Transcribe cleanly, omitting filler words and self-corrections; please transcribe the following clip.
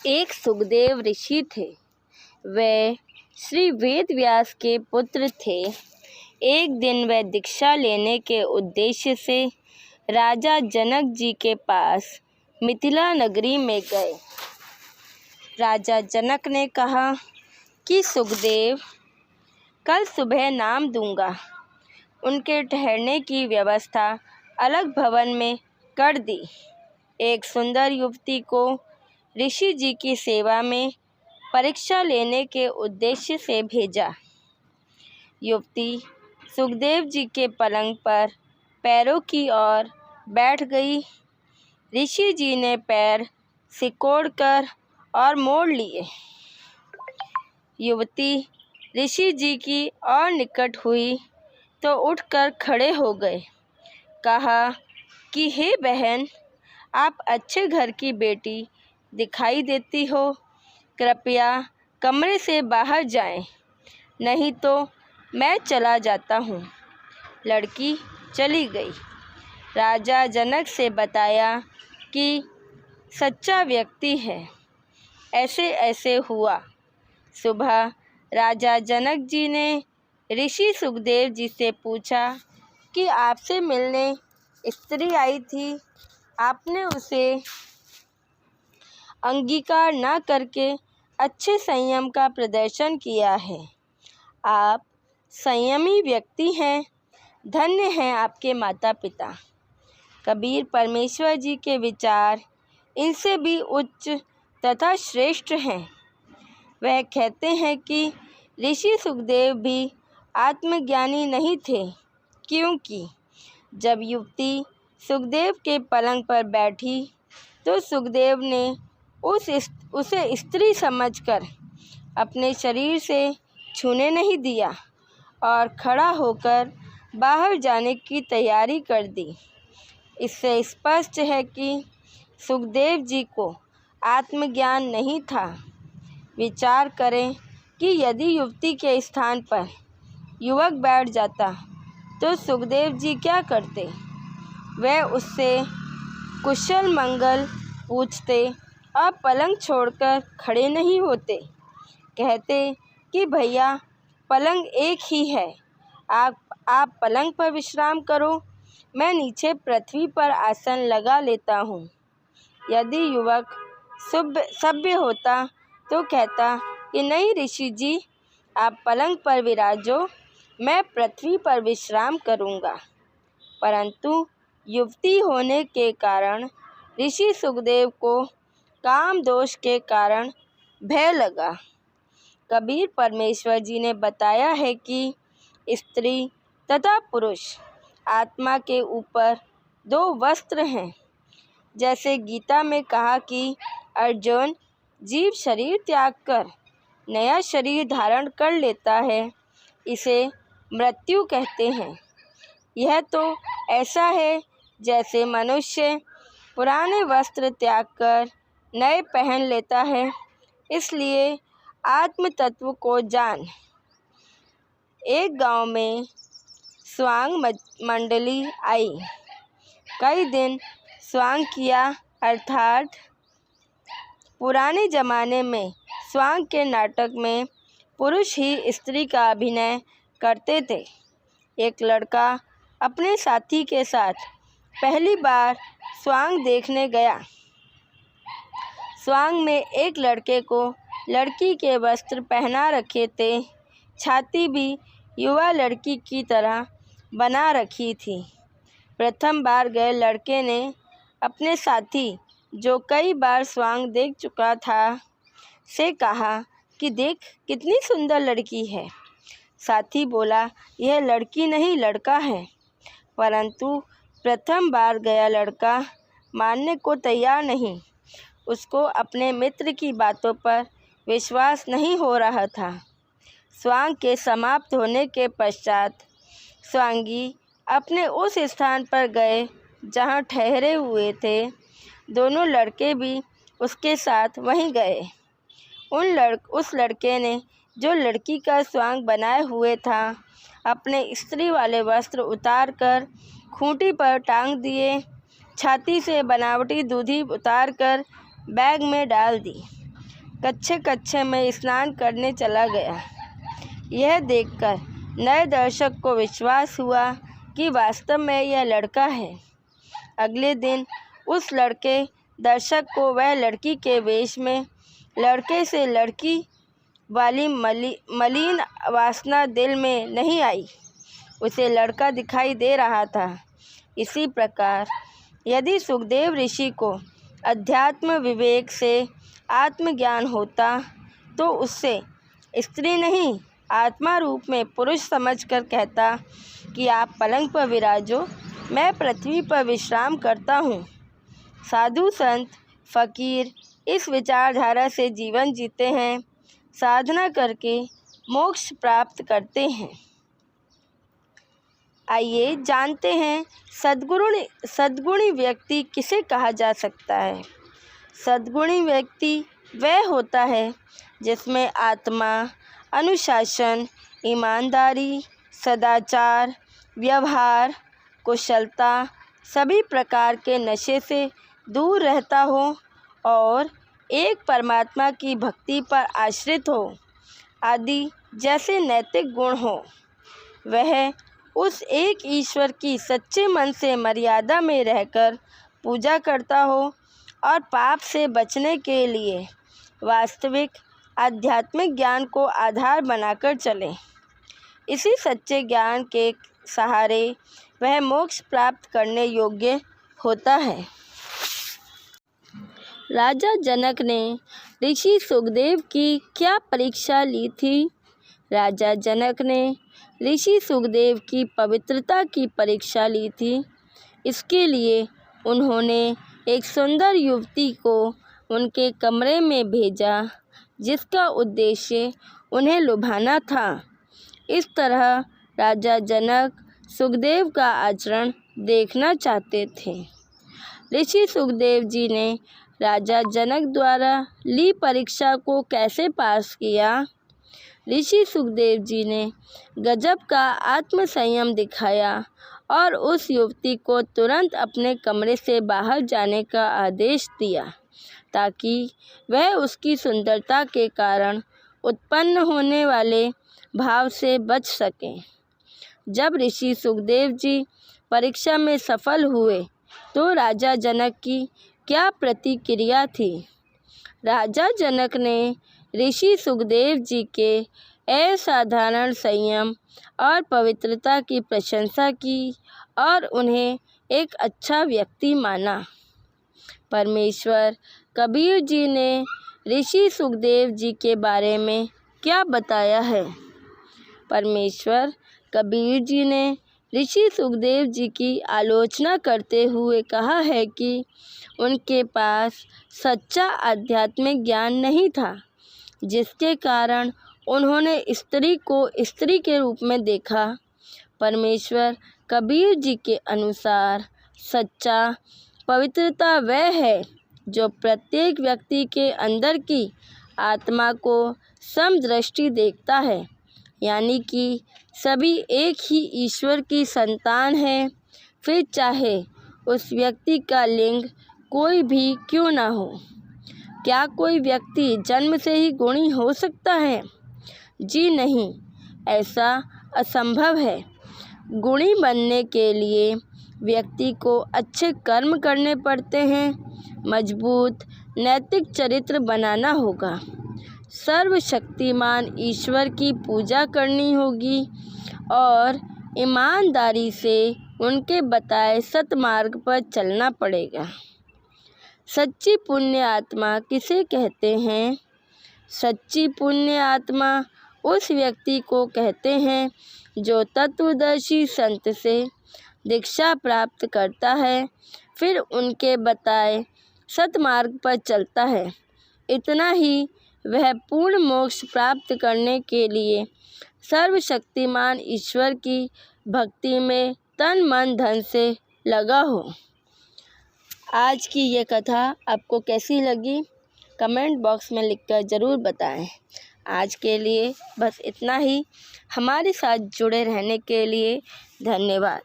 एक सुखदेव ऋषि थे। वे श्री वेद व्यास के पुत्र थे। एक दिन वे दीक्षा लेने के उद्देश्य से राजा जनक जी के पास मिथिला नगरी में गए। राजा जनक ने कहा कि सुखदेव, कल सुबह नाम दूंगा। उनके ठहरने की व्यवस्था अलग भवन में कर दी। एक सुंदर युवती को ऋषि जी की सेवा में परीक्षा लेने के उद्देश्य से भेजा। युवती सुखदेव जी के पलंग पर पैरों की ओर बैठ गई। ऋषि जी ने पैर सिकोड़कर और मोड़ लिए। युवती ऋषि जी की और निकट हुई तो उठकर खड़े हो गए। कहा कि हे बहन, आप अच्छे घर की बेटी दिखाई देती हो। कृपया कमरे से बाहर जाएं, नहीं तो मैं चला जाता हूँ। लड़की चली गई। राजा जनक से बताया कि सच्चा व्यक्ति है, ऐसे ऐसे हुआ। सुबह राजा जनक जी ने ऋषि सुखदेव जी से पूछा कि आपसे मिलने स्त्री आई थी, आपने उसे अंगीकार न करके अच्छे संयम का प्रदर्शन किया है। आप संयमी व्यक्ति हैं। धन्य हैं आपके माता पिता। कबीर परमेश्वर जी के विचार इनसे भी उच्च तथा श्रेष्ठ हैं। वह कहते हैं कि ऋषि सुखदेव भी आत्मज्ञानी नहीं थे, क्योंकि जब युवती सुखदेव के पलंग पर बैठी तो सुखदेव ने उसे स्त्री समझकर अपने शरीर से छूने नहीं दिया और खड़ा होकर बाहर जाने की तैयारी कर दी। इससे स्पष्ट है कि सुखदेव जी को आत्मज्ञान नहीं था। विचार करें कि यदि युवती के स्थान पर युवक बैठ जाता तो सुखदेव जी क्या करते? वह उससे कुशल मंगल पूछते और पलंग छोड़कर खड़े नहीं होते। कहते कि भैया, पलंग एक ही है, आप पलंग पर विश्राम करो, मैं नीचे पृथ्वी पर आसन लगा लेता हूँ। यदि युवक सभ्य होता तो कहता कि नहीं ऋषि जी, आप पलंग पर विराजो, मैं पृथ्वी पर विश्राम करूँगा। परंतु युवती होने के कारण ऋषि सुखदेव को काम दोष के कारण भय लगा। कबीर परमेश्वर जी ने बताया है कि स्त्री तथा पुरुष आत्मा के ऊपर दो वस्त्र हैं। जैसे गीता में कहा कि अर्जुन, जीव शरीर त्याग कर नया शरीर धारण कर लेता है, इसे मृत्यु कहते हैं। यह तो ऐसा है जैसे मनुष्य पुराने वस्त्र त्याग कर नए पहन लेता है। इसलिए आत्म तत्व को जान। एक गांव में स्वांग मंडली आई। कई दिन स्वांग किया, अर्थात पुराने ज़माने में स्वांग के नाटक में पुरुष ही स्त्री का अभिनय करते थे। एक लड़का अपने साथी के साथ पहली बार स्वांग देखने गया। स्वांग में एक लड़के को लड़की के वस्त्र पहना रखे थे। छाती भी युवा लड़की की तरह बना रखी थी। प्रथम बार गए लड़के ने अपने साथी, जो कई बार स्वांग देख चुका था, से कहा कि देख कितनी सुंदर लड़की है। साथी बोला, यह लड़की नहीं लड़का है। परंतु प्रथम बार गया लड़का मानने को तैयार नहीं। उसको अपने मित्र की बातों पर विश्वास नहीं हो रहा था। स्वांग के समाप्त होने के पश्चात स्वांगी अपने उस स्थान पर गए जहाँ ठहरे हुए थे। दोनों लड़के भी उसके साथ वहीं गए। उस लड़के ने, जो लड़की का स्वांग बनाए हुए था, अपने स्त्री वाले वस्त्र उतार कर खूंटी पर टांग दिए। छाती से बनावटी दूधी उतार कर बैग में डाल दी कच्चे कच्चे में स्नान करने चला गया। यह देखकर नए दर्शक को विश्वास हुआ कि वास्तव में यह लड़का है। अगले दिन उस लड़के दर्शक को वह लड़की के वेश में लड़के से लड़की वाली मलिन वासना दिल में नहीं आई। उसे लड़का दिखाई दे रहा था। इसी प्रकार यदि सुखदेव ऋषि को अध्यात्म विवेक से आत्मज्ञान होता तो उससे स्त्री नहीं आत्मा रूप में पुरुष समझकर कहता कि आप पलंग पर विराजो, मैं पृथ्वी पर विश्राम करता हूँ। साधु संत फकीर इस विचारधारा से जीवन जीते हैं, साधना करके मोक्ष प्राप्त करते हैं। आइए जानते हैं सद्गुणी व्यक्ति किसे कहा जा सकता है। सद्गुणी व्यक्ति वह होता है जिसमें आत्मा, अनुशासन, ईमानदारी, सदाचार, व्यवहार, कुशलता, सभी प्रकार के नशे से दूर रहता हो और एक परमात्मा की भक्ति पर आश्रित हो आदि जैसे नैतिक गुण हो। वह उस एक ईश्वर की सच्चे मन से मर्यादा में रहकर पूजा करता हो और पाप से बचने के लिए वास्तविक आध्यात्मिक ज्ञान को आधार बनाकर चले। इसी सच्चे ज्ञान के सहारे वह मोक्ष प्राप्त करने योग्य होता है। राजा जनक ने ऋषि सुखदेव की क्या परीक्षा ली थी? राजा जनक ने ऋषि सुखदेव की पवित्रता की परीक्षा ली थी। इसके लिए उन्होंने एक सुंदर युवती को उनके कमरे में भेजा, जिसका उद्देश्य उन्हें लुभाना था। इस तरह राजा जनक सुखदेव का आचरण देखना चाहते थे। ऋषि सुखदेव जी ने राजा जनक द्वारा ली परीक्षा को कैसे पास किया? ऋषि सुखदेव जी ने गजब का आत्मसंयम दिखाया और उस युवती को तुरंत अपने कमरे से बाहर जाने का आदेश दिया, ताकि वह उसकी सुंदरता के कारण उत्पन्न होने वाले भाव से बच सके। जब ऋषि सुखदेव जी परीक्षा में सफल हुए तो राजा जनक की क्या प्रतिक्रिया थी? राजा जनक ने ऋषि सुखदेव जी के असाधारण संयम और पवित्रता की प्रशंसा की और उन्हें एक अच्छा व्यक्ति माना। परमेश्वर कबीर जी ने ऋषि सुखदेव जी के बारे में क्या बताया है? परमेश्वर कबीर जी ने ऋषि सुखदेव जी की आलोचना करते हुए कहा है कि उनके पास सच्चा आध्यात्मिक ज्ञान नहीं था, जिसके कारण उन्होंने स्त्री को स्त्री के रूप में देखा। परमेश्वर कबीर जी के अनुसार सच्चा पवित्रता वह है जो प्रत्येक व्यक्ति के अंदर की आत्मा को समदृष्टि देखता है, यानी कि सभी एक ही ईश्वर की संतान है, फिर चाहे उस व्यक्ति का लिंग कोई भी क्यों ना हो। क्या कोई व्यक्ति जन्म से ही गुणी हो सकता है? जी नहीं, ऐसा असंभव है। गुणी बनने के लिए व्यक्ति को अच्छे कर्म करने पड़ते हैं, मजबूत नैतिक चरित्र बनाना होगा, सर्वशक्तिमान ईश्वर की पूजा करनी होगी और ईमानदारी से उनके बताए सतमार्ग पर चलना पड़ेगा। सच्ची पुण्य आत्मा किसे कहते हैं? सच्ची पुण्य आत्मा उस व्यक्ति को कहते हैं जो तत्वदर्शी संत से दीक्षा प्राप्त करता है, फिर उनके बताए सतमार्ग पर चलता है। इतना ही, वह पूर्ण मोक्ष प्राप्त करने के लिए सर्वशक्तिमान ईश्वर की भक्ति में तन मन धन से लगा हो। आज की ये कथा आपको कैसी लगी? कमेंट बॉक्स में लिखकर ज़रूर बताएं। आज के लिए बस इतना ही। हमारे साथ जुड़े रहने के लिए धन्यवाद।